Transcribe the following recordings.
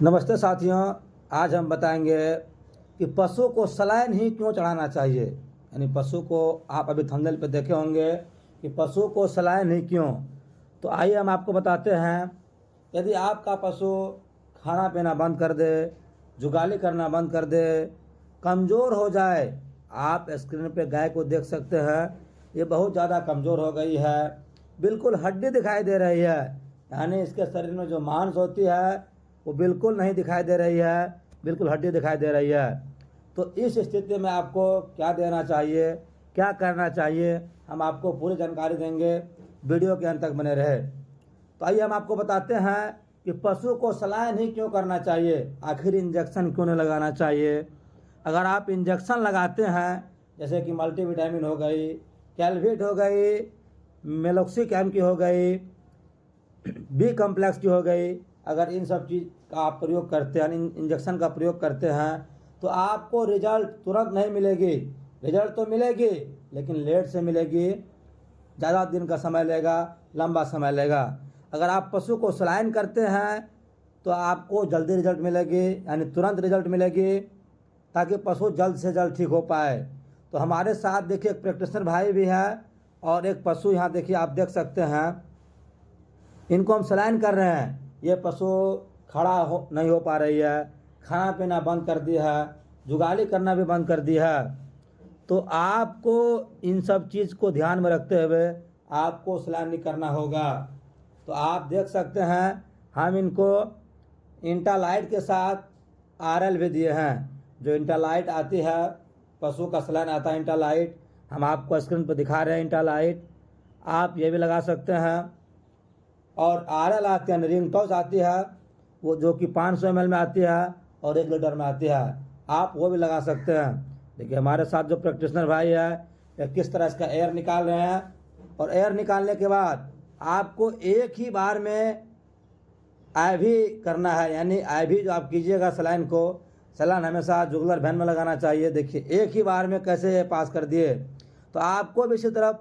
नमस्ते साथियों। आज हम बताएंगे कि पशु को सलाइन ही क्यों चढ़ाना चाहिए। यानी पशु को आप अभी थंबनेल पे देखे होंगे कि पशु को सलाइन ही क्यों। तो आइए हम आपको बताते हैं। यदि आपका पशु खाना पीना बंद कर दे, जुगाली करना बंद कर दे, कमज़ोर हो जाए, आप स्क्रीन पे गाय को देख सकते हैं। ये बहुत ज़्यादा कमज़ोर हो गई है, बिल्कुल हड्डी दिखाई दे रही है। यानी इसके शरीर में जो मांस होती है वो बिल्कुल नहीं दिखाई दे रही है, बिल्कुल हड्डी दिखाई दे रही है। तो इस स्थिति में आपको क्या देना चाहिए, क्या करना चाहिए, हम आपको पूरी जानकारी देंगे। वीडियो के अंत तक बने रहे। तो आइए हम आपको बताते हैं कि पशु को सलाइन ही क्यों करना चाहिए, आखिर इंजेक्शन क्यों नहीं लगाना चाहिए। अगर आप इंजेक्शन लगाते हैं, जैसे कि मल्टीविटामिन हो गई, कैलविट हो गई, मेलोक्सिकैम की हो गई, बी कम्प्लेक्स की हो गई, अगर इन सब चीज़ का आप प्रयोग करते हैं, इंजेक्शन का प्रयोग करते हैं, तो आपको रिजल्ट तुरंत नहीं मिलेगी। रिजल्ट तो मिलेगी लेकिन लेट से मिलेगी, ज़्यादा दिन का समय लेगा, लंबा समय लेगा। अगर आप पशु को सलाइन करते हैं तो आपको जल्दी रिजल्ट मिलेगी, यानी तुरंत रिजल्ट मिलेगी, ताकि पशु जल्द से जल्द ठीक हो पाए। तो हमारे साथ देखिए एक प्रैक्टिशनर भाई भी है और एक पशु यहाँ देखिए आप देख सकते हैं, इनको हम सलाइन कर रहे हैं। ये पशु नहीं हो पा रही है, खाना पीना बंद कर दिया है, जुगाली करना भी बंद कर दिया है। तो आपको इन सब चीज़ को ध्यान में रखते हुए आपको सलाइन नहीं करना होगा। तो आप देख सकते हैं हम इनको इंटालाइट के साथ आरएल भी दिए हैं। जो इंटालाइट आती है, पशु का सलाइन आता है इंटालाइट, हम आपको स्क्रीन पर दिखा रहे हैं इंटालाइट। आप ये भी लगा सकते हैं। और आरएल आती है, रिंग टॉस आती है, वो जो कि 500 ml में आती है और 1 लीटर में आती है, आप वो भी लगा सकते हैं। देखिए हमारे साथ जो प्रैक्टिशनर भाई है ये किस तरह इसका एयर निकाल रहे हैं। और एयर निकालने के बाद आपको एक ही बार में आईवी करना है। यानी आईवी जो आप कीजिएगा सलाइन को, सलाइन हमेशा जुगुलर वेन में लगाना चाहिए। देखिए एक ही बार में कैसे पास कर दिए। तो आपको भी इसी तरह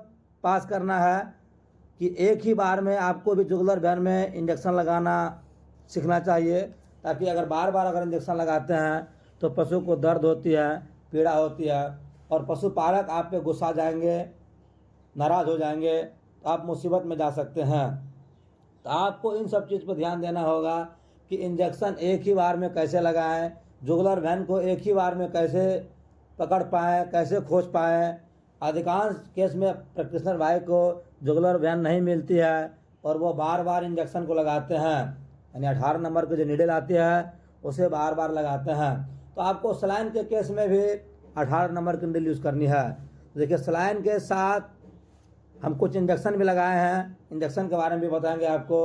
पास करना है कि एक ही बार में आपको भी जुगुलर वेन में इंजेक्शन लगाना सीखना चाहिए, ताकि अगर बार बार अगर इंजेक्शन लगाते हैं तो पशु को दर्द होती है, पीड़ा होती है, और पशुपालक आप पे गुस्सा जाएंगे, नाराज़ हो जाएंगे, तो आप मुसीबत में जा सकते हैं। तो आपको इन सब चीज़ पर ध्यान देना होगा कि इंजेक्शन एक ही बार में कैसे लगाएं, जुगुलर वेन को एक ही बार में कैसे पकड़ पाएँ, कैसे खोज पाएँ। अधिकांश केस में प्रैक्टिशनर भाई को जुगुलर वेन नहीं मिलती है और वो बार बार इंजेक्शन को लगाते हैं, यानी 18 नंबर की जो नीडल आती है उसे बार बार लगाते हैं। तो आपको सलाइन के केस में भी 18 नंबर की नीडल यूज़ करनी है। देखिए सलाइन के साथ हम कुछ इंजेक्शन भी लगाए हैं, इंजेक्शन के बारे में भी बताएंगे आपको।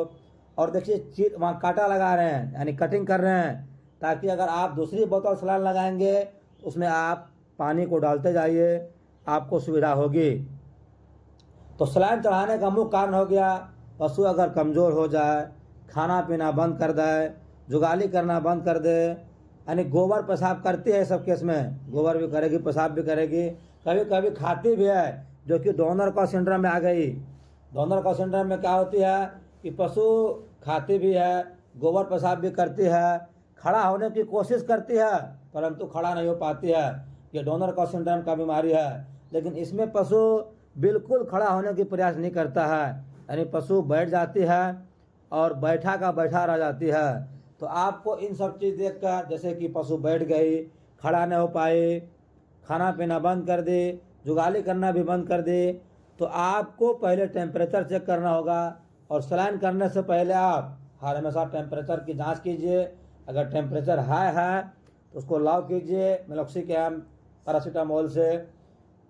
और देखिए वहाँ कांटा लगा रहे हैं, यानी कटिंग कर रहे हैं, ताकि अगर आप दूसरी बोतल सलाइन लगाएंगे उसमें आप पानी को डालते जाइए, आपको सुविधा होगी। तो सलाइन चढ़ाने का मुख्य कारण हो गया, पशु अगर कमज़ोर हो जाए, खाना पीना बंद कर दे, जुगाली करना बंद कर दे, यानी गोबर पेशाब करती है। सब केस में गोबर भी करेगी, पेशाब भी करेगी, कभी कभी खाती भी है, जो कि डोनर का सिंड्रोम में आ गई। डोनर का सिंड्रोम में क्या होती है कि पशु खाती भी है, गोबर पेशाब भी करती है, खड़ा होने की कोशिश करती है परंतु खड़ा नहीं हो पाती है। ये डोनर का सिंड्रोम का बीमारी है। लेकिन इसमें पशु बिल्कुल खड़ा होने की प्रयास नहीं करता है, यानी पशु बैठ जाती है और बैठा का बैठा रह जाती है। तो आपको इन सब चीज़ देखकर, जैसे कि पशु बैठ गई, खड़ा नहीं हो पाई, खाना पीना बंद कर दी, जुगाली करना भी बंद कर दी, तो आपको पहले टेम्परेचर चेक करना होगा। और सलाइन करने से पहले आप हर हमेशा टेम्परेचर की जांच कीजिए। अगर टेम्परेचर हाई है तो उसको लॉ कीजिए मेलोक्सिकैम पैरासीटामोल से,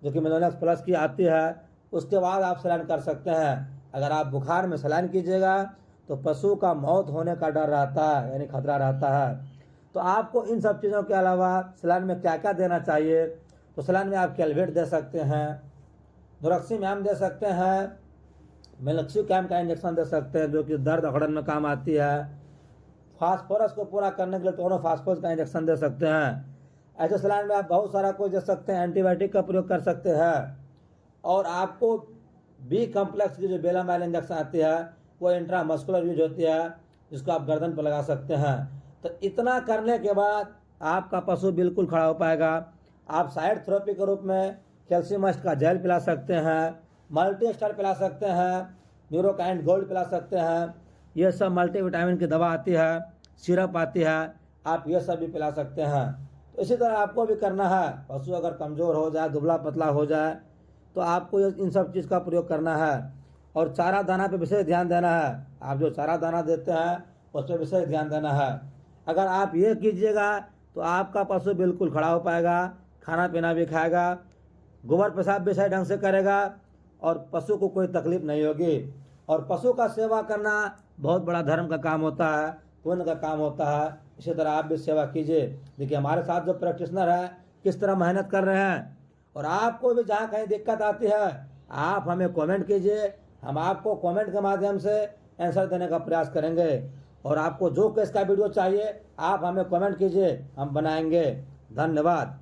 जो कि मेलोनेक्स प्लस की आती है, उसके बाद आप सलाइन कर सकते हैं। अगर आप बुखार में सलाइन कीजिएगा तो पशु का मौत होने का डर रहता है, यानी खतरा रहता है। तो आपको इन सब चीज़ों के अलावा सलाइन में क्या क्या देना चाहिए। तो सलाइन में आप कैलवेट दे सकते हैं, डोरक्सीमैम दे सकते हैं, मेलोक्सिकैम का इंजेक्शन दे सकते हैं जो कि दर्द अकड़न में काम आती है। फास्फोरस को पूरा करने के लिए टोनो फास्फोरस का इंजेक्शन दे सकते हैं। ऐसे सलाइन में आप बहुत सारा कुछ दे सकते हैं, एंटीबायोटिक का प्रयोग कर सकते हैं। और आपको बी कम्प्लेक्स की जो बेलामाइल इंजेक्शन आती है वो इंट्रामस्कुलर यूज होती है, जिसको आप गर्दन पर लगा सकते हैं। तो इतना करने के बाद आपका पशु बिल्कुल खड़ा हो पाएगा। आप साइड थेरेपी के रूप में कैल्शियम मस्ट का जेल पिला सकते हैं, मल्टी स्टार पिला सकते हैं, न्यूरोकाइंड गोल्ड पिला सकते हैं। ये सब मल्टीविटामिन की दवा आती है, सिरप आती है, आप ये सब भी पिला सकते हैं। तो इसी तरह आपको भी करना है। पशु अगर कमज़ोर हो जाए, दुबला पतला हो जाए, तो आपको इन सब चीज़ का प्रयोग करना है। और चारा दाना पे विशेष ध्यान देना है। आप जो चारा दाना देते हैं उस पर विशेष ध्यान देना है। अगर आप ये कीजिएगा तो आपका पशु बिल्कुल खड़ा हो पाएगा, खाना पीना भी खाएगा, गोबर पेशाब भी सही ढंग से करेगा और पशु को कोई तकलीफ नहीं होगी। और पशु का सेवा करना बहुत बड़ा धर्म का काम होता है, पुण्य का काम होता है। इसी तरह आप भी सेवा कीजिए। देखिए हमारे साथ जो प्रैक्टिशनर है किस तरह मेहनत कर रहे हैं। और आपको भी जहाँ कहीं दिक्कत आती है आप हमें कमेंट कीजिए, हम आपको कमेंट के माध्यम से आंसर देने का प्रयास करेंगे। और आपको जो केस का वीडियो चाहिए आप हमें कमेंट कीजिए, हम बनाएंगे। धन्यवाद।